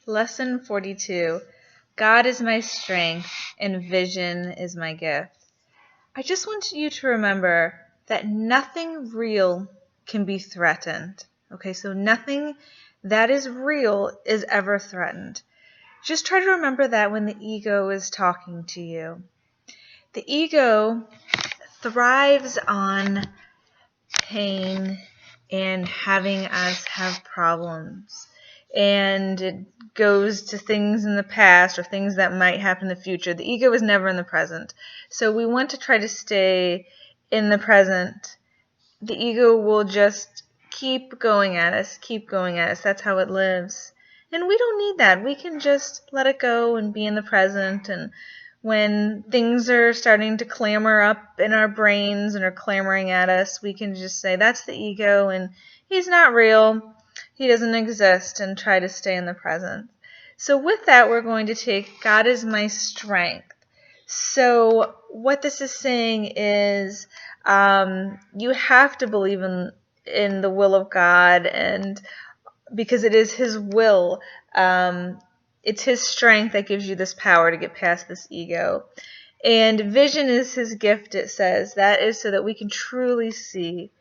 Lesson 42. God is my strength and vision is my gift. I just want you to remember that nothing real can be threatened. Okay, so nothing that is real is ever threatened. Just try to remember that when the ego is talking to you. The ego thrives on pain and having us have problems. And it goes to things in the past or things that might happen in the future. The ego is never in the present. So we want to try to stay in the present. The ego will just keep going at us, keep going at us. That's how it lives. And we don't need that. We can just let it go and be in the present. And when things are starting to clamor up in our brains and are clamoring at us, we can just say, that's the ego and he's not real. He doesn't exist, and try to stay in the present. So with that, we're going to take God is my strength. So what this is saying is you have to believe in the will of God, and because it is His will, it's His strength that gives you this power to get past this ego. And vision is His gift, it says. That is so that we can truly see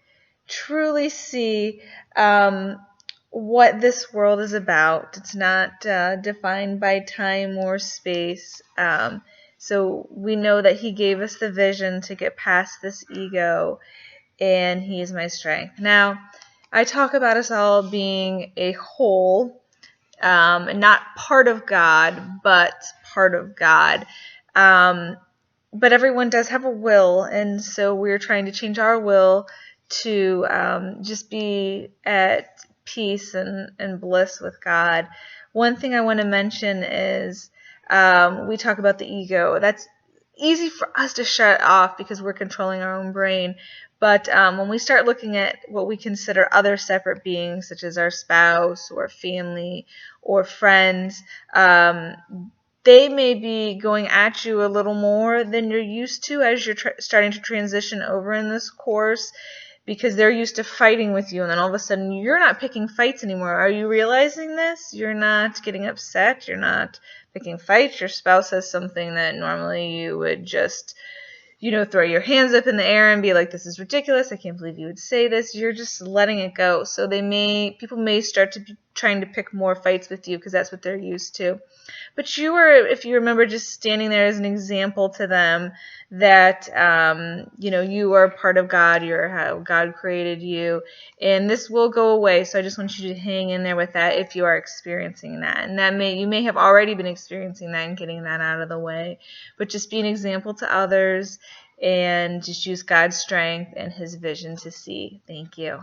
what this world is about. It's not defined by time or space. So we know that He gave us the vision to get past this ego, and He is my strength. Now, I talk about us all being a whole, not part of God, but part of God. But everyone does have a will, and so we're trying to change our will to just be at peace and bliss with God. One thing I want to mention is we talk about the ego. That's easy for us to shut off because we're controlling our own brain. But when we start looking at what we consider other separate beings, such as our spouse or family or friends, they may be going at you a little more than you're used to as you're starting to transition over in this course, because they're used to fighting with you, and then all of a sudden you're not picking fights anymore. Are you realizing this? You're not getting upset. You're not picking fights. Your spouse says something that normally you would just throw your hands up in the air and be like, this is ridiculous. I can't believe you would say this. You're just letting it go. So people may start to be trying to pick more fights with you because that's what they're used to. But you are, if you remember, just standing there as an example to them that, you are part of God. You're how God created you. And this will go away. So I just want you to hang in there with that if you are experiencing that. And you may have already been experiencing that and getting that out of the way. But just be an example to others and just use God's strength and His vision to see. Thank you.